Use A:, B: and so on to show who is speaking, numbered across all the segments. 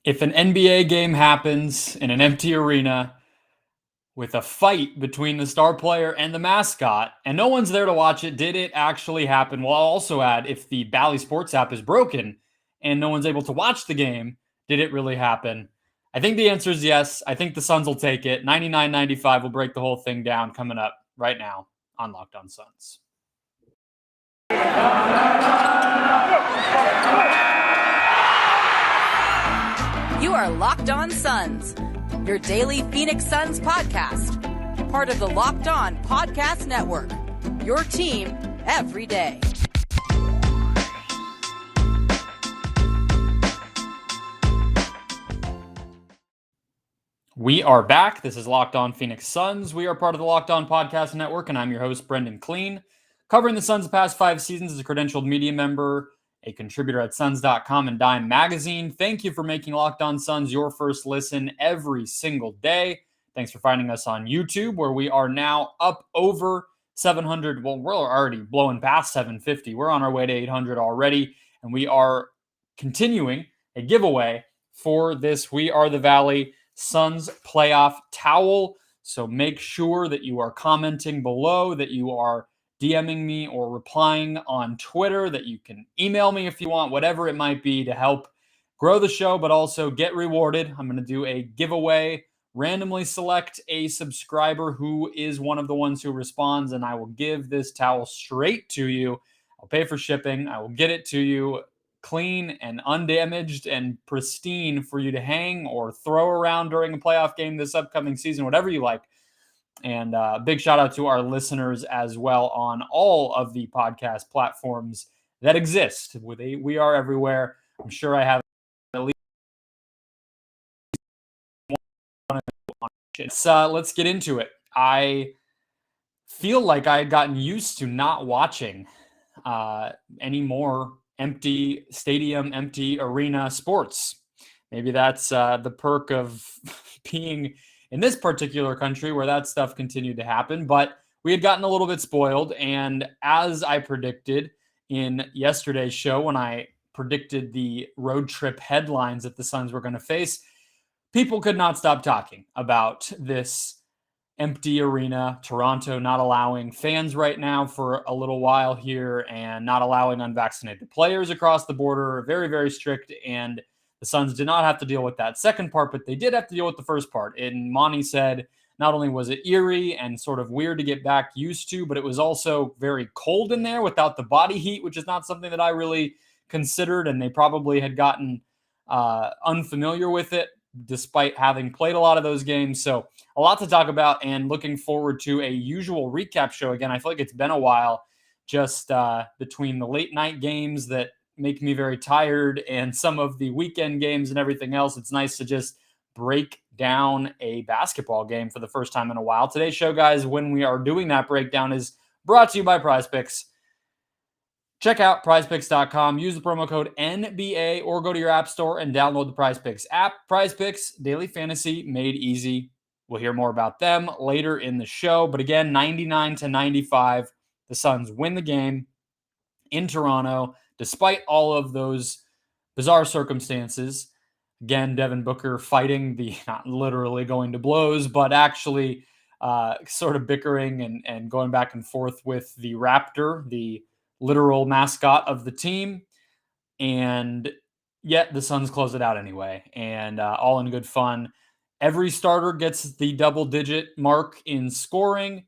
A: If an NBA game happens in an empty arena with a fight between the star player and the mascot, and no one's there to watch it, did it actually happen? Well, I'll also add, if the Bally Sports app is broken and no one's able to watch the game, did it really happen? I think the answer is yes. I think the Suns will take it. 99-95 will break the whole thing down coming up right now on Locked On Suns.
B: You are Locked On Suns, your daily Phoenix Suns podcast. Part of the Locked On Podcast Network, your team every day.
A: We are back. This is Locked On Phoenix Suns. We are part of the Locked On Podcast Network, and I'm your host, Brendon Kleen, covering the Suns the past 5 seasons as a credentialed media member, a contributor at Suns.com and Dime Magazine. Thank you for making Locked On Suns your first listen every single day. Thanks for finding us on YouTube, where we are now up over 700. Well, we're already blowing past 750. We're on our way to 800 already, and we are continuing a giveaway for this We Are the Valley Suns playoff towel. So make sure that you are commenting below, that you are DMing me or replying on Twitter, that you can email me if you want, whatever it might be to help grow the show, but also get rewarded. I'm going to do a giveaway, randomly select a subscriber who is one of the ones who responds, and I will give this towel straight to you. I'll pay for shipping. I will get it to you clean and undamaged and pristine for you to hang or throw around during a playoff game this upcoming season, whatever you like. And big shout out to our listeners as well on all of the podcast platforms that exist. We are everywhere. I'm sure I have at least one. Let's get into it. I feel like I had gotten used to not watching any more empty stadium, empty arena sports. Maybe that's the perk of being in this particular country where that stuff continued to happen. But we had gotten a little bit spoiled. And as I predicted in yesterday's show, when I predicted the road trip headlines that the Suns were going to face, people could not stop talking about this empty arena, Toronto not allowing fans right now for a little while here, and not allowing unvaccinated players across the border. Very, very strict. And the Suns did not have to deal with that second part, but they did have to deal with the first part. And Monty said not only was it eerie and sort of weird to get back used to, but it was also very cold in there without the body heat, which is not something that I really considered. And they probably had gotten unfamiliar with it, despite having played a lot of those games. So a lot to talk about, and looking forward to a usual recap show again. I feel like it's been a while, just between the late night games that make me very tired and some of the weekend games and everything else. It's nice to just break down a basketball game for the first time in a while. Today's show, guys, when we are doing that breakdown, is brought to you by PrizePicks. Check out prizepicks.com, use the promo code NBA, or go to your app store and download the PrizePicks app. PrizePicks, daily fantasy made easy. We'll hear more about them later in the show. But again, 99-95, the Suns win the game in Toronto, despite all of those bizarre circumstances. Again, Devin Booker fighting the, not literally going to blows, but actually sort of bickering and going back and forth with the Raptor, the literal mascot of the team. And yet the Suns close it out anyway, and all in good fun. Every starter gets the double-digit mark in scoring,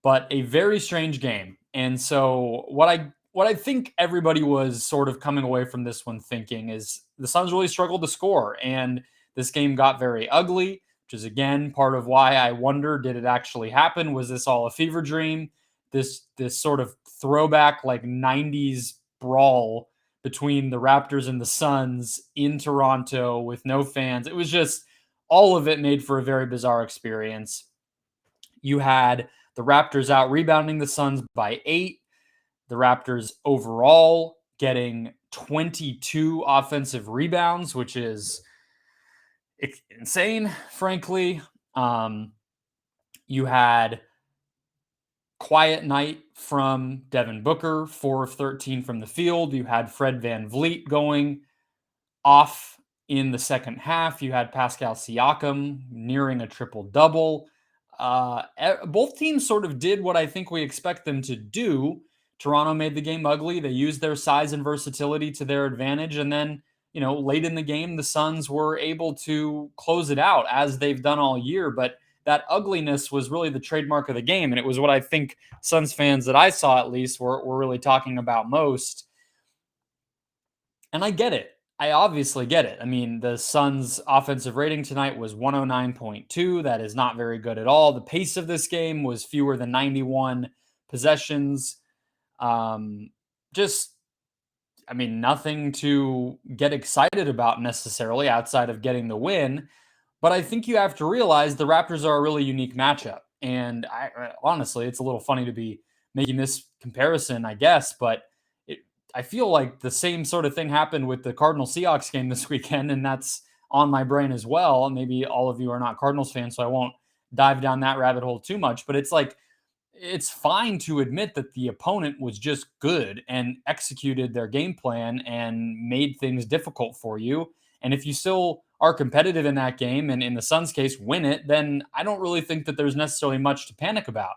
A: but a very strange game. And so what I think everybody was sort of coming away from this one thinking is the Suns really struggled to score, and this game got very ugly, which is, again, part of why I wonder, did it actually happen? Was this all a fever dream? This sort of throwback, like 90s brawl between the Raptors and the Suns in Toronto with no fans. It was just, all of it made for a very bizarre experience. You had the Raptors out rebounding the Suns by 8. The Raptors overall getting 22 offensive rebounds, which is insane, frankly. You had quiet night from Devin Booker, 4 of 13 from the field. You had Fred VanVleet going off in the second half. You had Pascal Siakam nearing a triple-double. Both teams sort of did what I think we expect them to do. Toronto made the game ugly. They used their size and versatility to their advantage. And then, late in the game, the Suns were able to close it out as they've done all year. But that ugliness was really the trademark of the game. And it was what I think Suns fans that I saw at least were really talking about most. And I get it. I obviously get it. I mean, the Suns' offensive rating tonight was 109.2. That is not very good at all. The pace of this game was fewer than 91 possessions. Nothing to get excited about necessarily outside of getting the win. But I think you have to realize the Raptors are a really unique matchup. And honestly, it's a little funny to be making this comparison, I guess, but I feel like the same sort of thing happened with the Cardinals-Seahawks game this weekend, and that's on my brain as well. Maybe all of you are not Cardinals fans, so I won't dive down that rabbit hole too much, but it's like, it's fine to admit that the opponent was just good and executed their game plan and made things difficult for you. And if you still are competitive in that game, and in the Suns' case, win it, then I don't really think that there's necessarily much to panic about.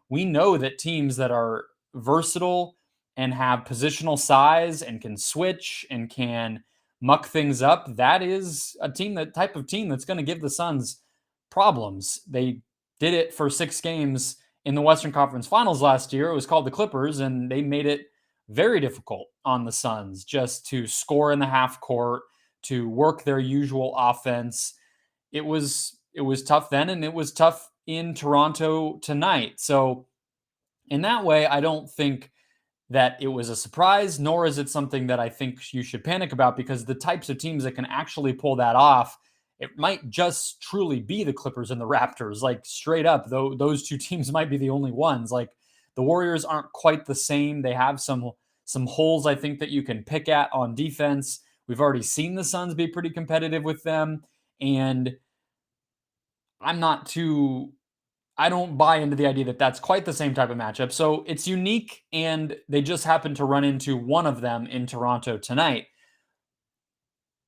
A: We know that teams that are versatile and have positional size and can switch and can muck things up, that is a type of team that's going to give the Suns problems. They did it for 6 games in the Western Conference Finals last year. It was called the Clippers, and they made it very difficult on the Suns just to score in the half court, to work their usual offense. It was tough then, and it was tough in Toronto tonight. So in that way, I don't think that it was a surprise, nor is it something that I think you should panic about, because the types of teams that can actually pull that off, it might just truly be the Clippers and the Raptors. Like, straight up, though, those two teams might be the only ones. Like, the Warriors aren't quite the same. They have some holes, I think, that you can pick at on defense. We've already seen the Suns be pretty competitive with them, and I don't buy into the idea that that's quite the same type of matchup. So it's unique, and they just happen to run into one of them in Toronto tonight.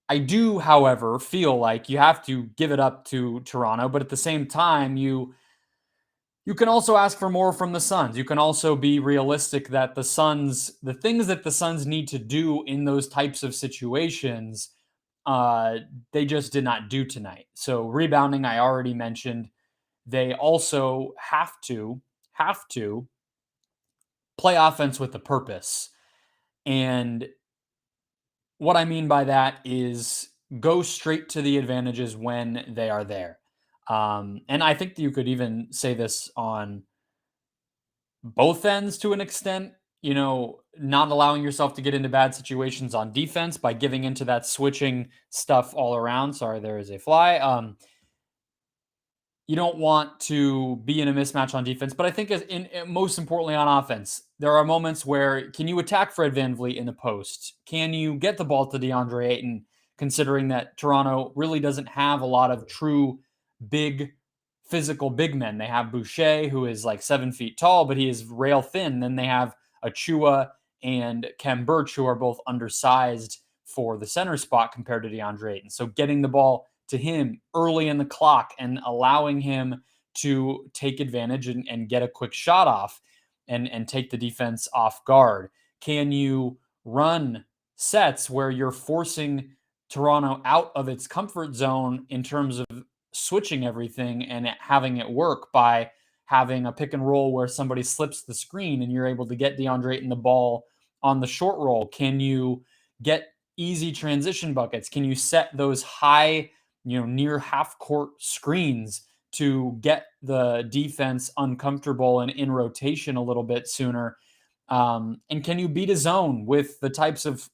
A: I do, however, feel like you have to give it up to Toronto, but at the same time, you can also ask for more from the Suns. You can also be realistic that the things that the Suns need to do in those types of situations, they just did not do tonight. So rebounding, I already mentioned. They also have to play offense with a purpose. And what I mean by that is go straight to the advantages when they are there. And I think you could even say this on both ends to an extent, not allowing yourself to get into bad situations on defense by giving into that switching stuff all around. Sorry, there is a fly. You don't want to be in a mismatch on defense, but I think most importantly on offense, there are moments where can you attack Fred VanVleet in the post? Can you get the ball to DeAndre Ayton, considering that Toronto really doesn't have a lot of true big physical big men? They have Boucher, who is like 7 feet tall, but he is rail thin. Then they have Achua and Khem Birch, who are both undersized for the center spot compared to DeAndre Ayton. So getting the ball to him early in the clock and allowing him to take advantage and get a quick shot off and take the defense off guard. Can you run sets where you're forcing Toronto out of its comfort zone in terms of switching everything and having it work by having a pick and roll where somebody slips the screen and you're able to get DeAndre Ayton the ball on the short roll? Can you get easy transition buckets? Can you set those high, near half court screens to get the defense uncomfortable and in rotation a little bit sooner? And can you beat a zone with the types of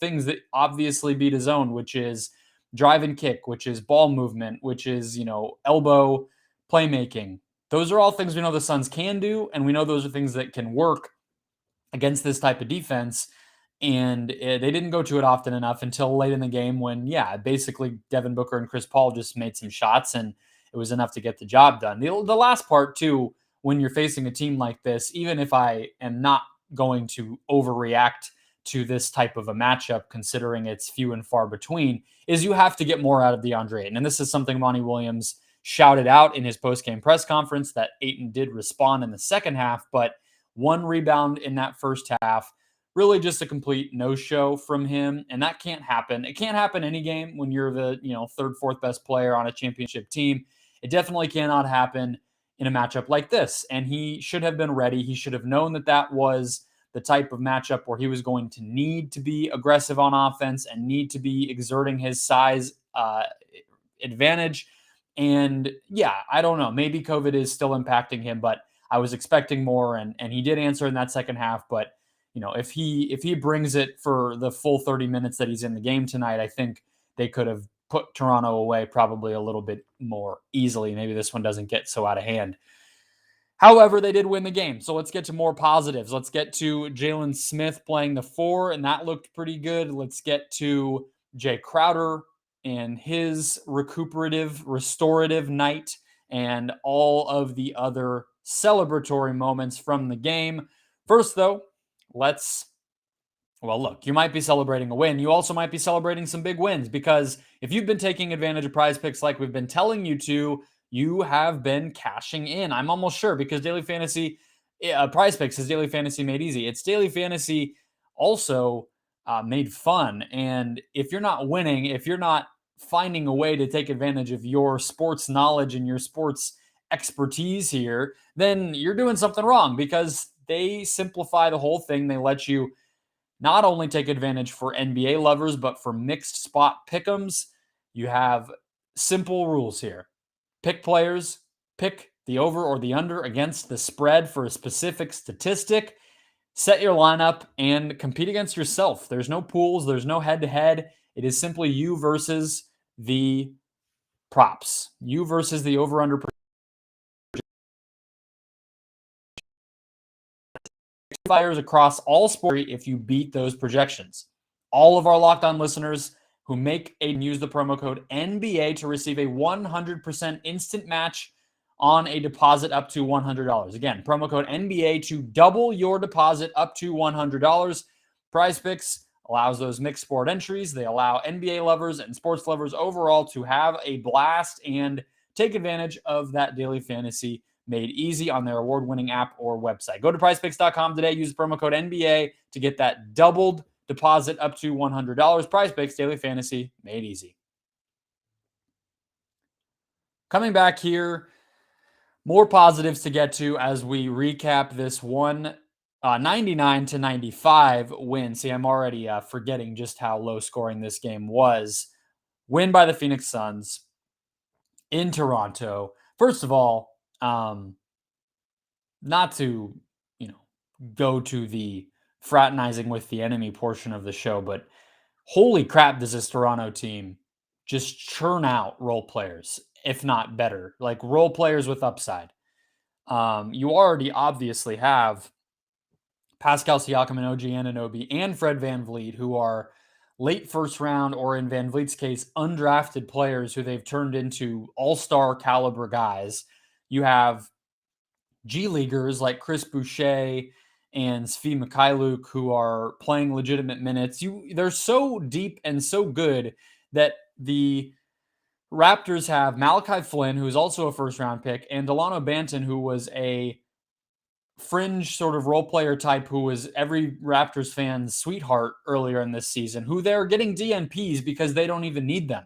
A: things that obviously beat a zone, which is drive and kick, which is ball movement, which is, elbow playmaking? Those are all things we know the Suns can do, and we know those are things that can work against this type of defense. And they didn't go to it often enough until late in the game when, basically Devin Booker and Chris Paul just made some shots, and it was enough to get the job done. The last part, too, when you're facing a team like this, even if I am not going to overreact to this type of a matchup, considering it's few and far between, is you have to get more out of DeAndre Ayton. And this is something Monty Williams shouted out in his post-game press conference, that Ayton did respond in the second half, but 1 rebound in that first half, really just a complete no-show from him. And that can't happen. It can't happen any game when you're the, third, fourth best player on a championship team. It definitely cannot happen in a matchup like this. And he should have been ready. He should have known that that was the type of matchup where he was going to need to be aggressive on offense and need to be exerting his size advantage. And yeah, I don't know. Maybe COVID is still impacting him, but I was expecting more, and he did answer in that second half. But if he brings it for the full 30 minutes that he's in the game tonight, I think they could have put Toronto away probably a little bit more easily. Maybe this one doesn't get so out of hand. However, they did win the game. So let's get to more positives. Let's get to Jalen Smith playing the 4, and that looked pretty good. Let's get to Jay Crowder and his restorative night, and all of the other celebratory moments from the game. First, though, look, you might be celebrating a win. You also might be celebrating some big wins, because if you've been taking advantage of PrizePicks like we've been telling you to, you have been cashing in. I'm almost sure, because Daily Fantasy, PrizePicks is Daily Fantasy made easy. It's Daily Fantasy also made fun. And if you're not winning, if you're not finding a way to take advantage of your sports knowledge and your sports expertise here, then you're doing something wrong, because they simplify the whole thing. They let you not only take advantage for NBA lovers, but for mixed spot pick'ems. You have simple rules here. Pick players, pick the over or the under against the spread for a specific statistic, set your lineup, and compete against yourself. There's no pools, there's no head-to-head. It is simply you versus the props. You versus the over-under fires across all sports if you beat those projections. All of our Locked On listeners who make and use the promo code NBA to receive a 100% instant match on a deposit up to $100. Again, promo code NBA to double your deposit up to $100. PrizePicks allows those mixed sport entries. They allow NBA lovers and sports lovers overall to have a blast and take advantage of that daily fantasy made easy on their award-winning app or website. Go to prizepicks.com today. Use the promo code NBA to get that doubled deposit up to $100. PrizePicks, daily fantasy made easy. Coming back here, more positives to get to as we recap this 99-95 win. See, I'm already forgetting just how low scoring this game was. Win by the Phoenix Suns in Toronto. First of all, not to, go to the fraternizing with the enemy portion of the show, but holy crap, does this Toronto team just churn out role players, if not better, like role players with upside. You already obviously have Pascal Siakam and OG Anunoby and Fred VanVleet, who are late first round, or in VanVleet's case, undrafted players who they've turned into all-star caliber guys. You have G Leaguers like Chris Boucher and Svi Mikhailuk, who are playing legitimate minutes. They're so deep and so good that the Raptors have Malachi Flynn, who is also a first-round pick, and Delano Banton, who was a fringe sort of role player type who was every Raptors fan's sweetheart earlier in this season, who they're getting DNPs because they don't even need them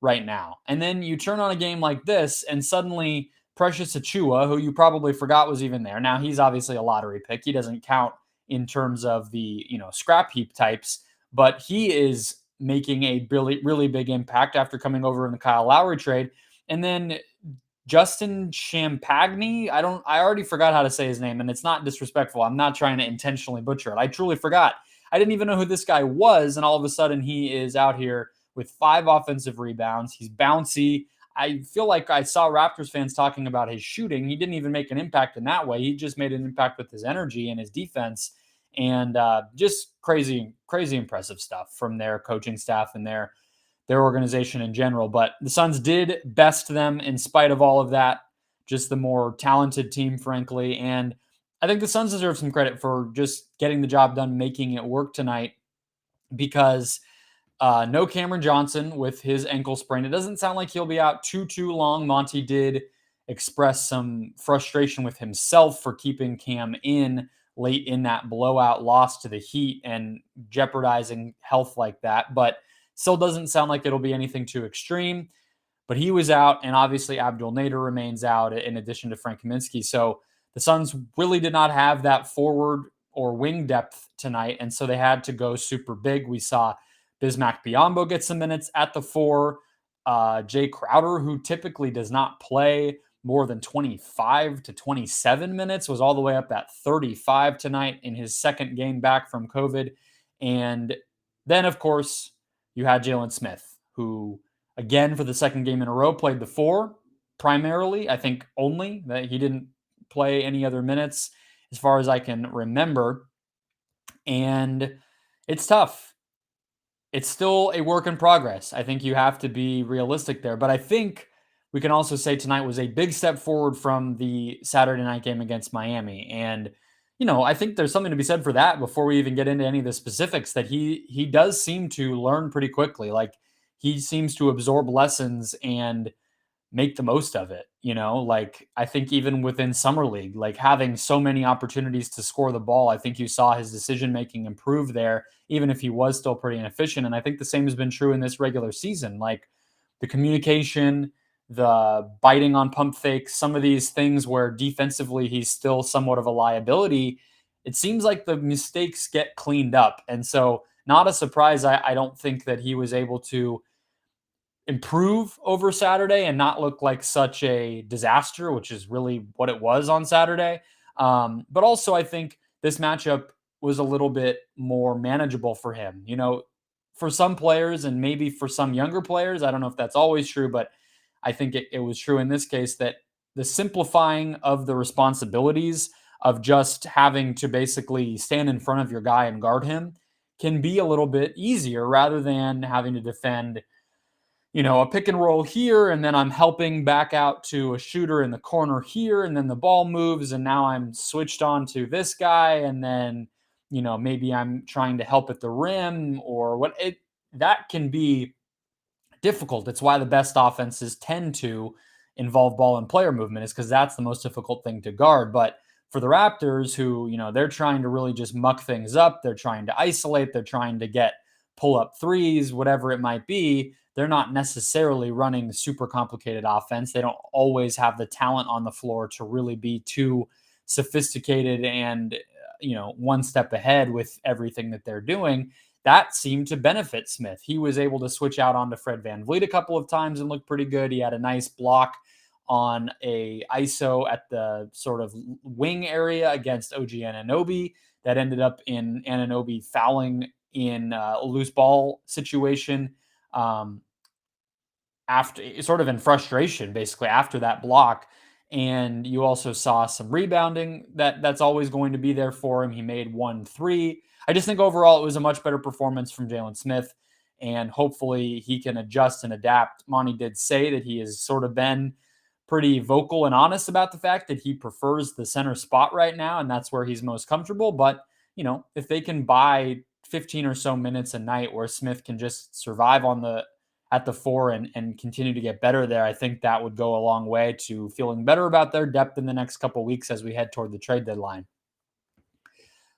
A: right now. And then you turn on a game like this, and suddenly Precious Achiuwa, who you probably forgot was even there. Now, he's obviously a lottery pick. He doesn't count in terms of the, scrap heap types, but he is making a really, really big impact after coming over in the Kyle Lowry trade. And then Justin Champagny, I already forgot how to say his name, and it's not disrespectful. I'm not trying to intentionally butcher it. I truly forgot. I didn't even know who this guy was, and all of a sudden he is out here with 5 offensive rebounds. He's bouncy. I feel like I saw Raptors fans talking about his shooting. He didn't even make an impact in that way. He just made an impact with his energy and his defense, and just crazy, crazy impressive stuff from their coaching staff and their organization in general. But the Suns did best them in spite of all of that. Just the more talented team, frankly. And I think the Suns deserve some credit for just getting the job done, making it work tonight, because no Cameron Johnson with his ankle sprain. It doesn't sound like he'll be out too long. Monty did express some frustration with himself for keeping Cam in late in that blowout loss to the Heat and jeopardizing health like that. But still doesn't sound like it'll be anything too extreme. But he was out, and obviously Abdul Nader remains out in addition to Frank Kaminsky. So the Suns really did not have that forward or wing depth tonight, and so they had to go super big. We saw Bismack Biyombo get some minutes at the 4. Jay Crowder, who typically does not play more than 25 to 27 minutes, was all the way up at 35 tonight in his second game back from COVID. And then, of course, you had Jalen Smith, who, again, for the second game in a row, played the 4 primarily. I think only that he didn't play any other minutes as far as I can remember. And it's tough. It's still a work in progress. I think you have to be realistic there. But I think we can also say tonight was a big step forward from the Saturday night game against Miami. And, I think there's something to be said for that before we even get into any of the specifics, that he does seem to learn pretty quickly. Like, he seems to absorb lessons and make the most of it. Like, I think even within summer league, like, having so many opportunities to score the ball, I think you saw his decision making improve there, even if he was still pretty inefficient. And I think the same has been true in this regular season. Like, the communication, the biting on pump fakes, some of these things where defensively he's still somewhat of a liability, it seems like the mistakes get cleaned up. And so, not a surprise, I don't think, that he was able to improve over Saturday and not look like such a disaster, which is really what it was on Saturday. But also, I think this matchup was a little bit more manageable for him. For some players and maybe for some younger players, I don't know if that's always true, but I think it was true in this case, that the simplifying of the responsibilities of just having to basically stand in front of your guy and guard him can be a little bit easier rather than having to defend a pick and roll here, and then I'm helping back out to a shooter in the corner here, and then the ball moves, and now I'm switched on to this guy, and then, maybe I'm trying to help at the rim or what that can be difficult. It's why the best offenses tend to involve ball and player movement, is because that's the most difficult thing to guard. But for the Raptors, who, they're trying to really just muck things up, they're trying to isolate, they're trying to get pull up threes, whatever it might be. They're not necessarily running super complicated offense. They don't always have the talent on the floor to really be too sophisticated and, one step ahead with everything that they're doing. That seemed to benefit Smith. He was able to switch out onto Fred VanVleet a couple of times and look pretty good. He had a nice block on a ISO at the sort of wing area against OG Anunoby that ended up in Anunoby fouling in a loose ball situation. After, sort of in frustration, basically after that block. And you also saw some rebounding that's always going to be there for him. He made 1 3. I just think overall it was a much better performance from Jalen Smith, and hopefully he can adjust and adapt. Monty did say that he has sort of been pretty vocal and honest about the fact that he prefers the center spot right now, and that's where he's most comfortable. But, if they can buy 15 or so minutes a night where Smith can just survive at the 4 and continue to get better there, I think that would go a long way to feeling better about their depth in the next couple of weeks as we head toward the trade deadline.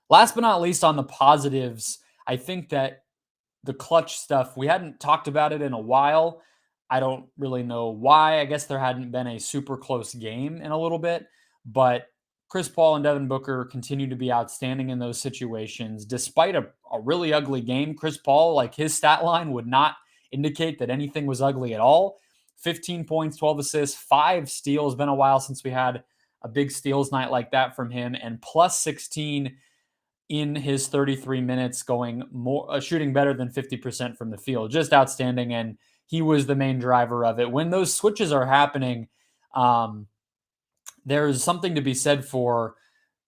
A: Last but not least, on the positives, I think that the clutch stuff, we hadn't talked about it in a while. I don't really know why. I guess there hadn't been a super close game in a little bit, but Chris Paul and Devin Booker continue to be outstanding in those situations. Despite a really ugly game, Chris Paul, like, his stat line would not indicate that anything was ugly at all. 15 points, 12 assists, 5 steals. Been a while since we had a big steals night like that from him, and plus 16 in his 33 minutes, going more, shooting better than 50% from the field. Just outstanding, and he was the main driver of it. When those switches are happening, there's something to be said for,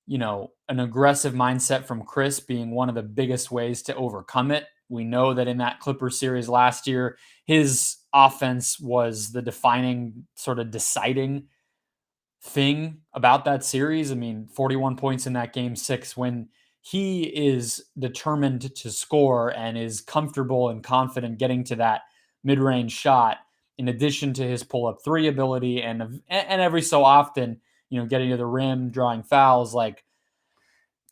A: an aggressive mindset from Chris being one of the biggest ways to overcome it. We know that in that Clippers series last year, his offense was the defining, sort of deciding thing about that series. I mean, 41 points in that game 6, when he is determined to score and is comfortable and confident getting to that mid-range shot, in addition to his pull-up 3 ability and every so often, getting to the rim, drawing fouls. Like,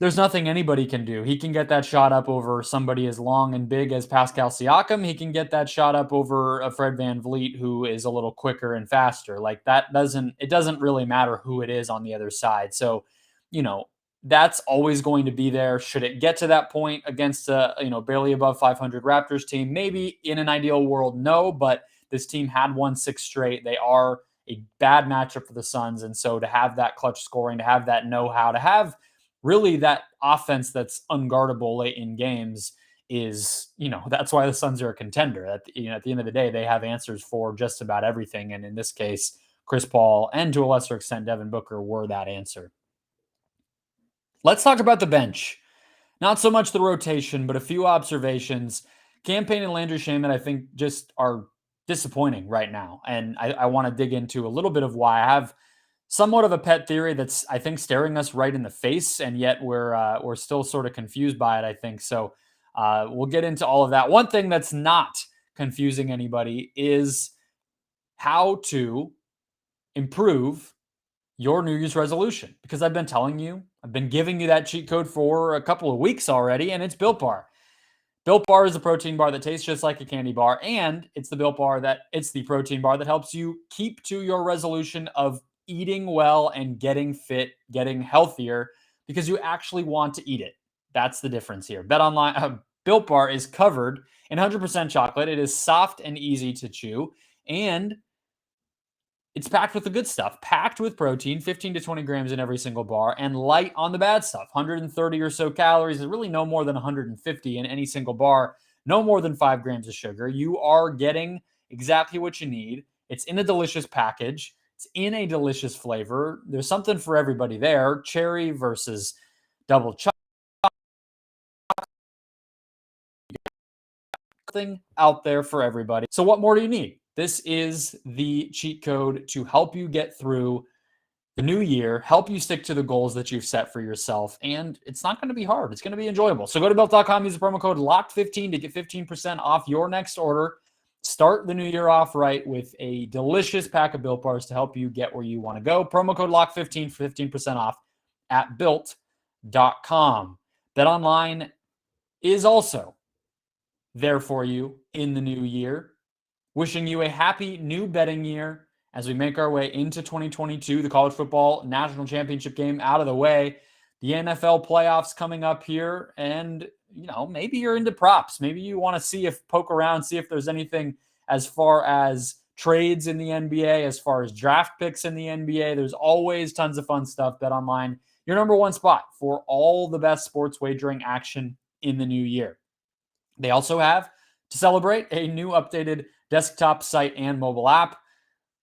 A: there's nothing anybody can do. He can get that shot up over somebody as long and big as Pascal Siakam. He can get that shot up over a Fred VanVleet, who is a little quicker and faster. Like, it doesn't really matter who it is on the other side. So, that's always going to be there. Should it get to that point against a, barely above 500 Raptors team? Maybe in an ideal world, no, but this team had won 6 straight. They are a bad matchup for the Suns. And so to have that clutch scoring, to have that know-how, to have really that offense that's unguardable late in games is, that's why the Suns are a contender. At the end of the day, they have answers for just about everything. And in this case, Chris Paul and to a lesser extent, Devin Booker were that answer. Let's talk about the bench. Not so much the rotation, but a few observations. Payne and Landry Shamet, I think, just are disappointing right now. And I want to dig into a little bit of why. I have somewhat of a pet theory that's, I think, staring us right in the face, and yet we're still sort of confused by it, I think. So we'll get into all of that. One thing that's not confusing anybody is how to improve your New Year's resolution, because I've been giving you that cheat code for a couple of weeks already, and it's Built Bar. Built Bar is a protein bar that tastes just like a candy bar, and it's the protein bar that helps you keep to your resolution of eating well and getting fit, getting healthier, because you actually want to eat it. That's the difference here. Built Bar is covered in 100% chocolate. It is soft and easy to chew, and it's packed with the good stuff, packed with protein, 15 to 20 grams in every single bar, and light on the bad stuff, 130 or so calories. There's really no more than 150 in any single bar, no more than 5 grams of sugar. You are getting exactly what you need. It's in a delicious package. It's in a delicious flavor. There's something for everybody there. Cherry versus double chocolate. Something out there for everybody. So what more do you need? This is the cheat code to help you get through the new year, help you stick to the goals that you've set for yourself. And it's not going to be hard. It's going to be enjoyable. So go to built.com, use the promo code LOCKED15 to get 15% off your next order. Start the new year off right with a delicious pack of Built Bars to help you get where you want to go. Promo code LOCKED15 for 15% off at built.com. BetOnline is also there for you in the new year. Wishing you a happy new betting year as we make our way into 2022, the college football national championship game out of the way, the NFL playoffs coming up here, and maybe you're into props. Maybe you want to poke around, see if there's anything as far as trades in the NBA, as far as draft picks in the NBA. There's always tons of fun stuff. BetOnline, your number one spot for all the best sports wagering action in the new year. They also have, to celebrate, a new updated desktop site and mobile app.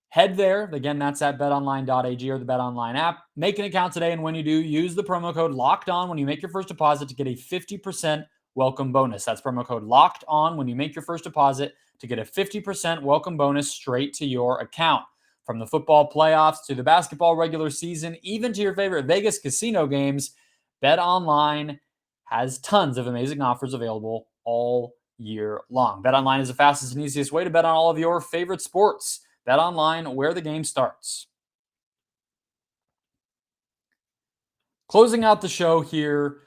A: Head there. Again, that's at betonline.ag or the BetOnline app. Make an account today, and when you do, use the promo code LOCKEDON when you make your first deposit to get a 50% welcome bonus. That's promo code LOCKEDON when you make your first deposit to get a 50% welcome bonus straight to your account. From the football playoffs to the basketball regular season, even to your favorite Vegas casino games, BetOnline has tons of amazing offers available all year long. BetOnline is the fastest and easiest way to bet on all of your favorite sports. BetOnline, where the game starts. Closing out the show here,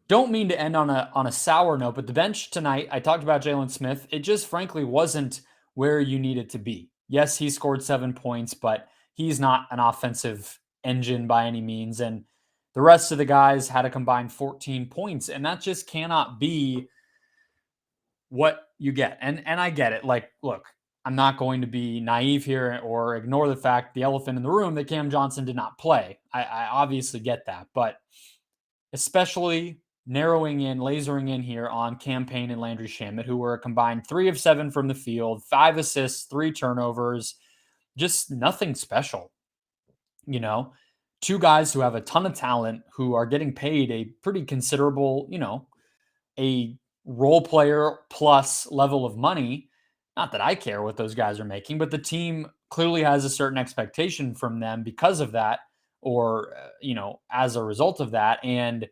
A: don't mean to end on a sour note, but the bench tonight, I talked about Jalen Smith. It just frankly wasn't where you need it to be. Yes, he scored 7 points, but he's not an offensive engine by any means. And the rest of the guys had a combined 14 points, and that just cannot be what you get. And I get it. Like, look, I'm not going to be naive here or ignore the fact, the elephant in the room, that Cam Johnson did not play. I obviously get that, but especially lasering in here on Payne and Landry Shamet, who were a combined 3 of 7 from the field, 5 assists, 3 turnovers, just nothing special. 2 guys who have a ton of talent, who are getting paid a pretty considerable, a role player plus level of money, not that I care what those guys are making, but the team clearly has a certain expectation from them because of that, or as a result of that, and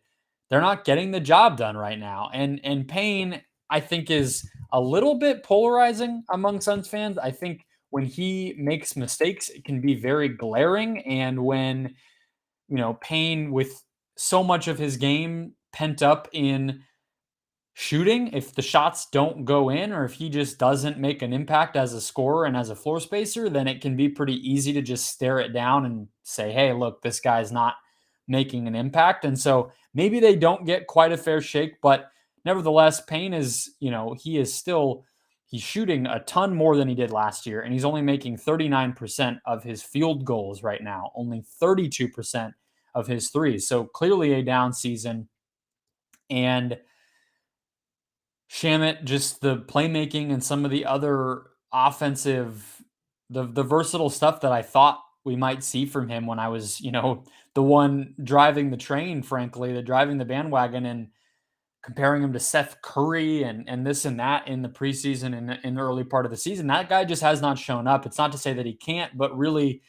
A: they're not getting the job done right now. And Payne, I think, is a little bit polarizing among Suns fans. I think when he makes mistakes, it can be very glaring, and when Payne, with so much of his game pent up in shooting, if the shots don't go in or if he just doesn't make an impact as a scorer and as a floor spacer, then it can be pretty easy to just stare it down and say, hey, look, this guy's not making an impact. And so maybe they don't get quite a fair shake, but nevertheless, Payne is, he's shooting a ton more than he did last year, and he's only making 39% of his field goals right now, only 32% of his threes. So clearly a down season. And Shamet, just the playmaking and some of the other offensive, the versatile stuff that I thought we might see from him when I was, the one driving the train, frankly, the driving the bandwagon, and comparing him to Seth Curry and this and that in the preseason and in the early part of the season. That guy just has not shown up. It's not to say that he can't, but really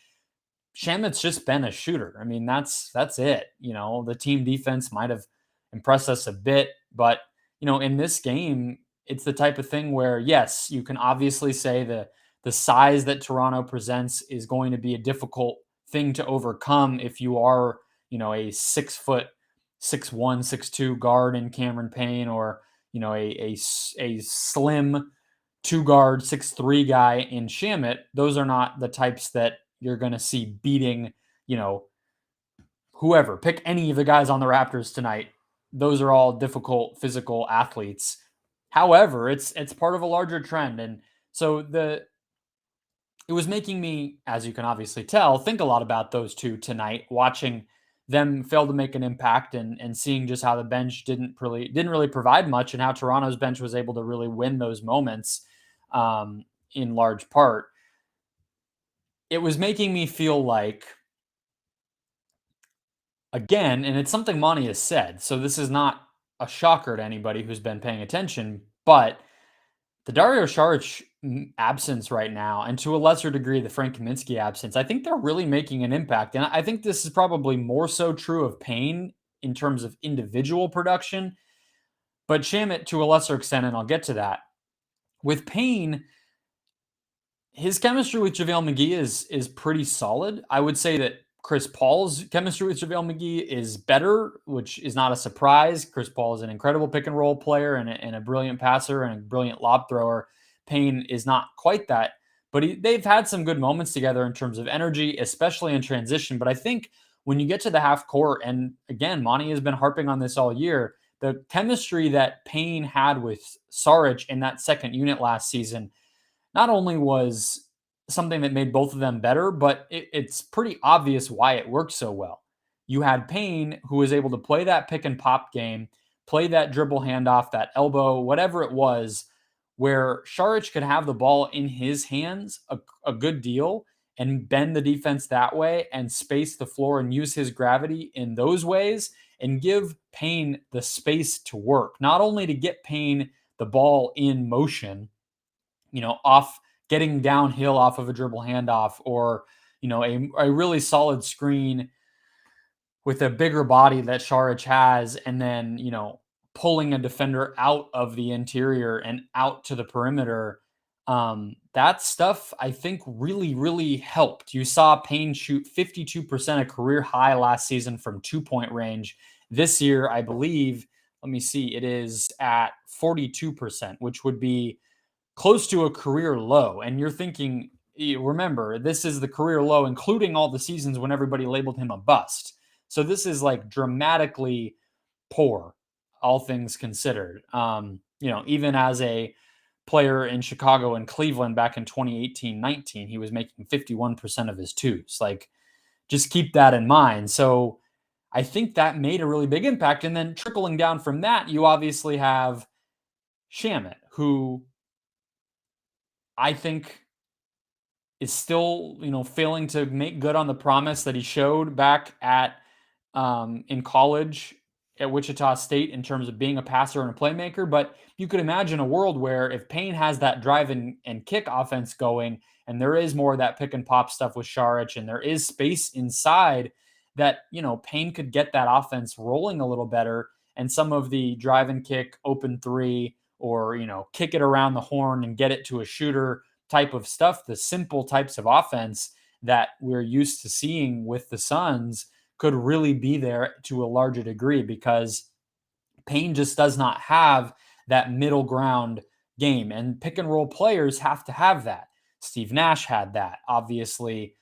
A: Shamet's just been a shooter. I mean, that's it. The team defense might have impressed us a bit, but in this game, it's the type of thing where, yes, you can obviously say the size that Toronto presents is going to be a difficult thing to overcome if you are, a 6 foot, 6'1", 6'2" guard in Cameron Payne, or a slim 2 guard 6'3" guy in Shamet. Those are not the types that you're going to see beating, whoever. Pick any of the guys on the Raptors tonight. Those are all difficult physical athletes. However, it's part of a larger trend. And so it was making me, as you can obviously tell, think a lot about those two tonight, watching them fail to make an impact and seeing just how the bench didn't really provide much, and how Toronto's bench was able to really win those moments in large part. It was making me feel like, again, and it's something Monty has said, so this is not a shocker to anybody who's been paying attention, but the Dario Saric absence right now, and to a lesser degree the Frank Kaminsky absence, I think they're really making an impact. And I think this is probably more so true of Payne in terms of individual production, but Shamet to a lesser extent, and I'll get to that. With Payne, his chemistry with JaVale McGee is pretty solid. I would say that Chris Paul's chemistry with JaVale McGee is better, which is not a surprise. Chris Paul is an incredible pick and roll player and a brilliant passer and a brilliant lob thrower. Payne is not quite that, but they've had some good moments together in terms of energy, especially in transition. But I think when you get to the half court, and again, Monty has been harping on this all year, the chemistry that Payne had with Saric in that second unit last season not only was something that made both of them better, but it's pretty obvious why it worked so well. You had Payne, who was able to play that pick and pop game, play that dribble handoff, that elbow, whatever it was, where Saric could have the ball in his hands a good deal and bend the defense that way and space the floor and use his gravity in those ways and give Payne the space to work, not only to get Payne the ball in motion, off getting downhill off of a dribble handoff, or, a really solid screen with a bigger body that Saric has, and then, pulling a defender out of the interior and out to the perimeter. That stuff, I think, really, really helped. You saw Payne shoot 52%, a career high last season from 2-point range. This year, I believe, let me see, it is at 42%, which would be close to a career low. And you're thinking, remember, this is the career low, including all the seasons when everybody labeled him a bust. So this is like dramatically poor, all things considered. Even as a player in Chicago and Cleveland back in 2018-19, he was making 51% of his twos. Like, just keep that in mind. So I think that made a really big impact. And then trickling down from that, you obviously have Shamet, who I think is still, failing to make good on the promise that he showed back at in college at Wichita State in terms of being a passer and a playmaker, but you could imagine a world where if Payne has that drive and kick offense going, and there is more of that pick and pop stuff with Saric, and there is space inside that, Payne could get that offense rolling a little better, and some of the drive and kick, open three, or, kick it around the horn and get it to a shooter type of stuff, the simple types of offense that we're used to seeing with the Suns could really be there to a larger degree, because Payne just does not have that middle ground game, and pick and roll players have to have that. Steve Nash had that. Obviously,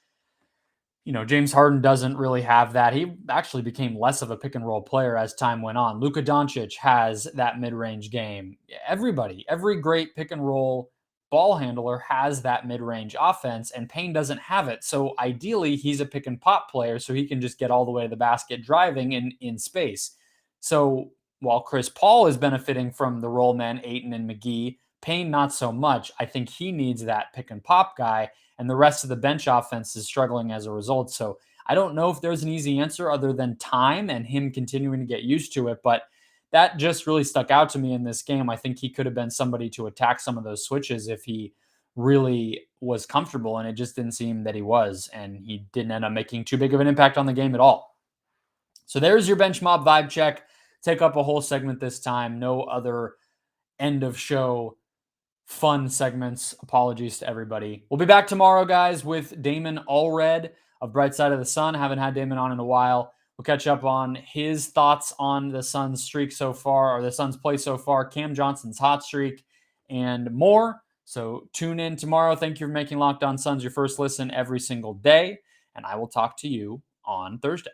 A: James Harden doesn't really have that. He actually became less of a pick and roll player as time went on. Luka Doncic has that mid-range game. Every great pick and roll ball handler has that mid-range offense, and Payne doesn't have it. So ideally, he's a pick and pop player, so he can just get all the way to the basket driving in space. So while Chris Paul is benefiting from the roll men, Ayton and McGee, Payne not so much. I think he needs that pick and pop guy, and the rest of the bench offense is struggling as a result. So I don't know if there's an easy answer other than time and him continuing to get used to it, but that just really stuck out to me in this game. I think he could have been somebody to attack some of those switches if he really was comfortable, and it just didn't seem that he was, and he didn't end up making too big of an impact on the game at all. So there's your bench mob vibe check. Take up a whole segment this time. No other end of show fun segments. Apologies to everybody. We'll be back tomorrow, guys, with Damon Allred of Bright Side of the Sun. Haven't had Damon on in a while. We'll catch up on his thoughts on the Suns' streak so far, or the Suns' play so far, Cam Johnson's hot streak, and more. So tune in tomorrow. Thank you for making Locked On Suns your first listen every single day, and I will talk to you on Thursday.